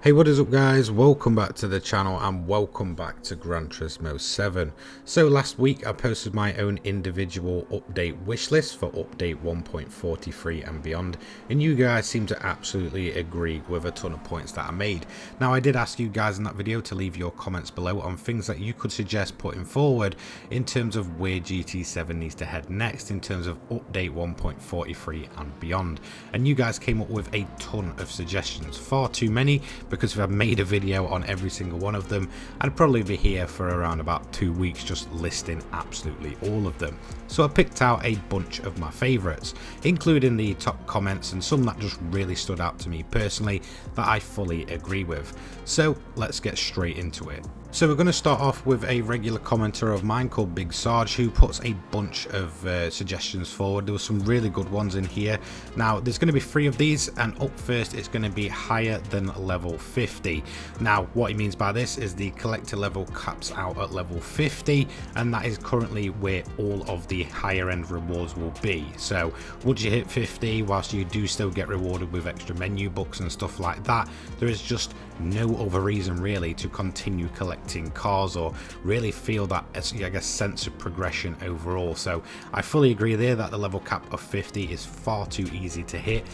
Hey, what is up guys, welcome back to the channel and welcome back to Gran Turismo 7. So last week I posted my own individual update wish list for update 1.43 and beyond, and you guys seem to absolutely agree with a ton of points that I made. Now I did ask you guys in that video to leave your comments below on things that you could suggest putting forward in terms of where GT7 needs to head next in terms of update 1.43 and beyond, and you guys came up with a ton of suggestions, far too many, because if I made a video on every single one of them, I'd probably be here for around about 2 weeks just listing absolutely all of them. So I picked out a bunch of my favourites, including the top comments and some that just really stood out to me personally that I fully agree with. So let's get straight into it. So we're going to start off with a regular commenter of mine called Big Sarge, who puts a bunch of suggestions forward. There were some really good ones in here. Now there's going to be 3 of these, and up first it's going to be higher than level 50. Now what he means by this is the collector level caps out at level 50, and that is currently where all of the higher end rewards will be. So once you hit 50, whilst you do still get rewarded with extra menu books and stuff like that, there is just no other reason really to continue collecting cars or really feel that, I guess, sense of progression overall. So I fully agree there that the level cap of 50 is far too easy to hit.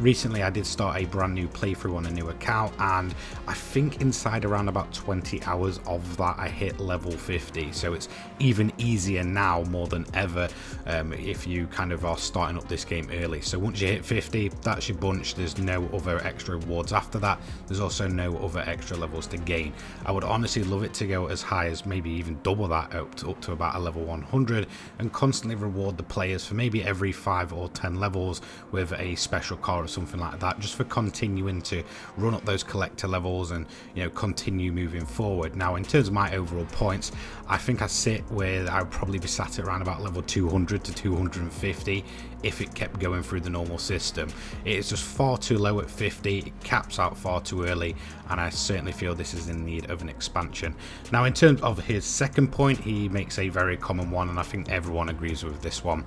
Recently I did start a brand new playthrough on a new account, and I think inside around about 20 hours of that I hit level 50. So it's even easier now more than ever if you kind of are starting up this game early. So once you hit 50, that's your bunch. There's no other extra rewards after that. There's also no other extra levels to gain. I would honestly love it to go as high as maybe even double that, up to about a level 100, and constantly reward the players for maybe every 5 or 10 levels with a special car or something like that, just for continuing to run up those collector levels and, you know, continue moving forward. Now in terms of my overall points, I think I sit where I would probably be sat at around about level 200 to 250 if it kept going through the normal system. It is just far too low at 50, it caps out far too early, and I certainly feel this is in need of an expansion. Now in terms of his second point, he makes a very common one, and I think everyone agrees with this one.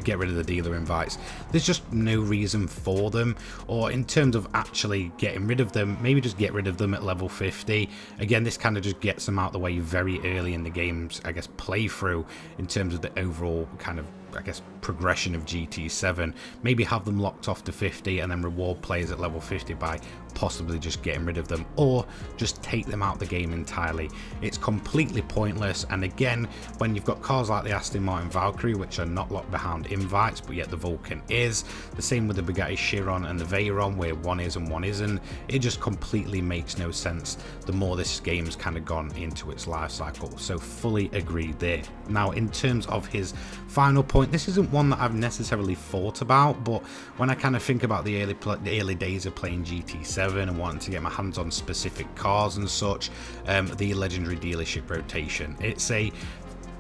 Get rid of the dealer invites. There's just no reason for them, or in terms of actually getting rid of them, maybe just get rid of them at level 50. Again, this kind of just gets them out the way very early in the game's, I guess, playthrough in terms of the overall kind of, I guess, progression of GT7. Maybe have them locked off to 50 and then reward players at level 50 by possibly just getting rid of them, or just take them out the game entirely. It's completely pointless, and again, when you've got cars like the Aston Martin Valkyrie which are not locked behind invites but yet the Vulcan is, the same with the Bugatti Chiron and the Veyron where one is and one isn't, it just completely makes no sense the more this game's kind of gone into its life cycle. So fully agreed there. Now in terms of his final point, this isn't one that I've necessarily thought about, but when I kind of think about the early days of playing GT7 and wanting to get my hands on specific cars and such, the legendary dealership rotation, it's a,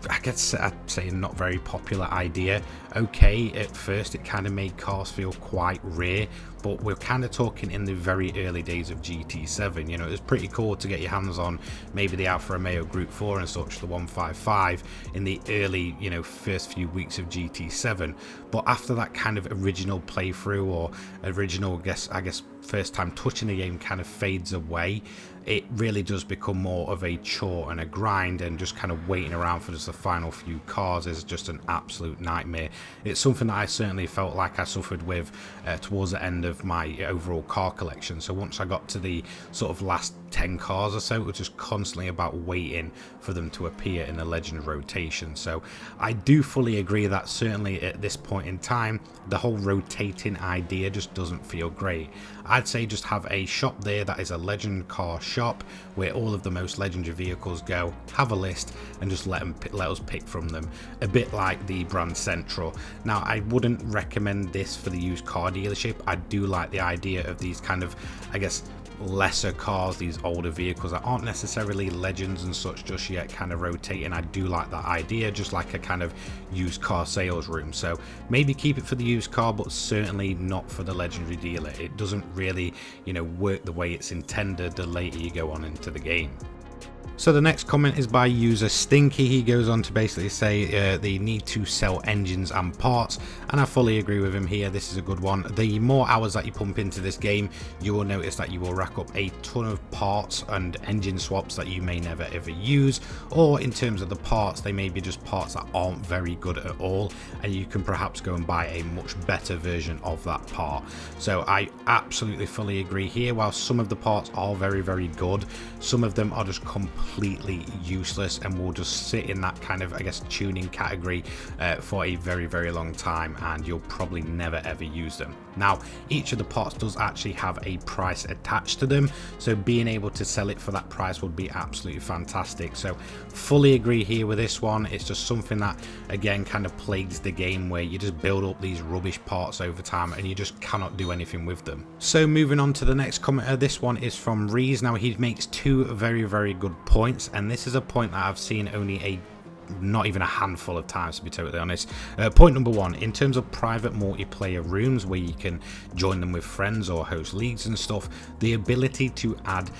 I guess I'd say, a not very popular idea. Okay, at first it kind of made cars feel quite rare, but we're kind of talking in the very early days of GT7. You know, it was pretty cool to get your hands on maybe the Alfa Romeo Group 4 and such, the 155, in the early, you know, first few weeks of GT7. But after that kind of original playthrough or original, I guess first time touching the game kind of fades away, it really does become more of a chore and a grind, and just kind of waiting around for just the final few cars is just an absolute nightmare. It's something that I certainly felt like I suffered with towards the end of my overall car collection. So once I got to the sort of last 10 cars or so, it was just constantly about waiting for them to appear in the legend rotation. So I do fully agree that certainly at this point in time, the whole rotating idea just doesn't feel great. I'd say just have a shop there that is a legend car shop where all of the most legendary vehicles go, have a list and just let us pick from them, a bit like the brand central. Now I wouldn't recommend this for the used car dealership. I do like the idea of these kind of, I guess, lesser cars, these older vehicles that aren't necessarily legends and such just yet, kind of rotating. I do like that idea, just like a kind of used car sales room. So maybe keep it for the used car, but certainly not for the legendary dealer. It doesn't really, you know, work the way it's intended the later you go on into the game. So the next comment is by user Stinky. He goes on to basically say they need to sell engines and parts, and I fully agree with him here. This is a good one. The more hours that you pump into this game, you will notice that you will rack up a ton of parts and engine swaps that you may never ever use, or in terms of the parts, they may be just parts that aren't very good at all, and you can perhaps go and buy a much better version of that part. So I absolutely fully agree here. While some of the parts are very, very good, some of them are just completely useless and will just sit in that kind of, I guess, tuning category for a very, very long time, and you'll probably never ever use them. Now, each of the parts does actually have a price attached to them, so being able to sell it for that price would be absolutely fantastic. So fully agree here with this one. It's just something that, again, kind of plagues the game, where you just build up these rubbish parts over time and you just cannot do anything with them. So moving on to the next commenter, this one is from Rees. Now, he makes two very, very good points, and this is a point that I've seen only not even a handful of times, to be totally honest. Point number one, in terms of private multiplayer rooms where you can join them with friends or host leagues and stuff, the ability to add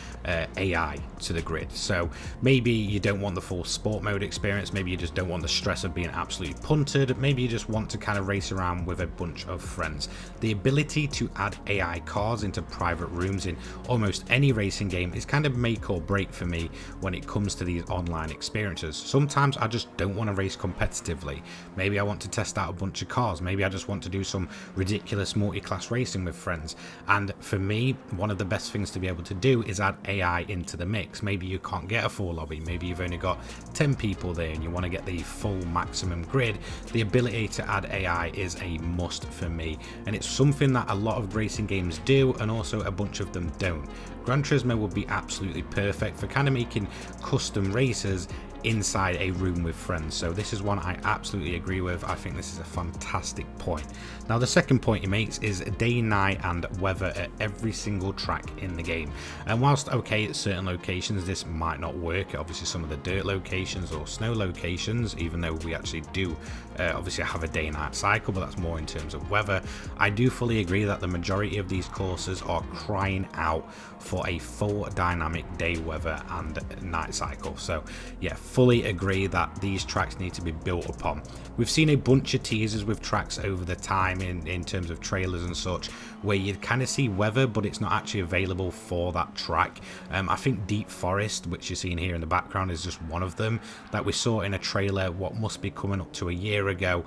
AI to the grid. So maybe you don't want the full sport mode experience, maybe you just don't want the stress of being absolutely punted, maybe you just want to kind of race around with a bunch of friends. The ability to add AI cars into private rooms in almost any racing game is kind of make or break for me when it comes to these online experiences. Sometimes I just don't want to race competitively. Maybe I want to test out a bunch of cars. Maybe I just want to do some ridiculous multi-class racing with friends. And for me, one of the best things to be able to do is add AI into the mix. Maybe you can't get a full lobby. Maybe you've only got 10 people there and you want to get the full maximum grid. The ability to add AI is a must for me. And it's something that a lot of racing games do, and also a bunch of them don't. Gran Turismo would be absolutely perfect for kind of making custom races inside a room with friends. So this is one I absolutely agree with. I think this is a fantastic point. Now, the second point he makes is day, night and weather at every single track in the game. And whilst okay, at certain locations this might not work, obviously some of the dirt locations or snow locations, even though we actually do obviously have a day and night cycle, but that's more in terms of weather, I do fully agree that the majority of these courses are crying out for a full dynamic day, weather and night cycle. So yeah, fully agree that these tracks need to be built upon. We've seen a bunch of teasers with tracks over the time in terms of trailers and such, where you kind of see weather but it's not actually available for that track. I think Deep Forest, which you're seeing here in the background, is just one of them that we saw in a trailer what must be coming up to a year ago,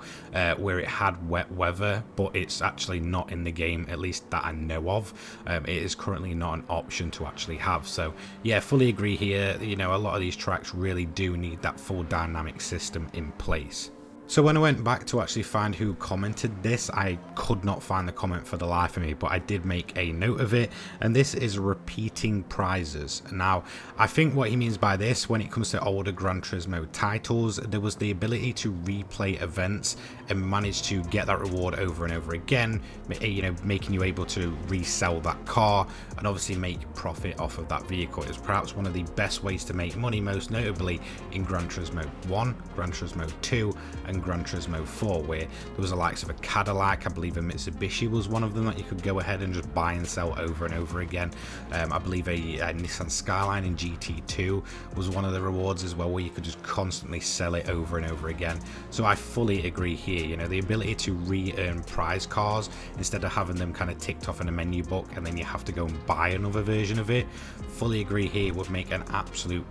where it had wet weather, but it's actually not in the game, at least that I know of. It is currently not an option to actually have. So yeah, fully agree here. You know, a lot of these tracks really do need that full dynamic system in place. So when I went back to actually find who commented this, I could not find the comment for the life of me, but I did make a note of it, and this is repeating prizes. Now, I think what he means by this, when it comes to older Gran Turismo titles, there was the ability to replay events and manage to get that reward over and over again, you know, making you able to resell that car and obviously make profit off of that vehicle. It was perhaps one of the best ways to make money, most notably in Gran Turismo 1, Gran Turismo 2 and Gran Turismo 4, where there was the likes of a Cadillac, I believe a Mitsubishi was one of them that you could go ahead and just buy and sell over and over again. I believe a Nissan Skyline in GT2 was one of the rewards as well, where you could just constantly sell it over and over again. So I fully agree here. You know, the ability to re-earn prize cars instead of having them kind of ticked off in a menu book and then you have to go and buy another version of it, fully agree here, would make an absolute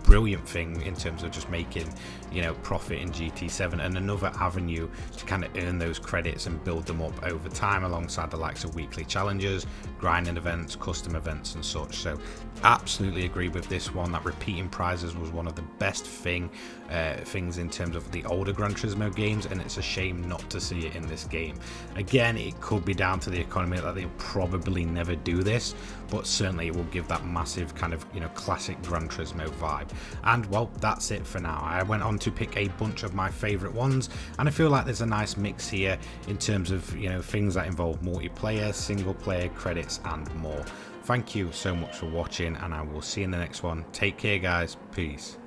brilliant thing in terms of just making, you know, profit in GT7 and another avenue to kind of earn those credits and build them up over time alongside the likes of weekly challenges, grinding events, custom events and such. So absolutely agree with this one, that repeating prizes was one of the best things in terms of the older Gran Turismo games, and it's a shame not to see it in this game. Again, it could be down to the economy that they'll probably never do this, but certainly it will give that massive kind of, you know, classic Gran Turismo vibe. And well, that's it for now. I went on to pick a bunch of my favorite ones, and I feel like there's a nice mix here in terms of, you know, things that involve multiplayer, single player, credits and more. Thank you so much for watching, and I will see you in the next one. Take care guys, peace.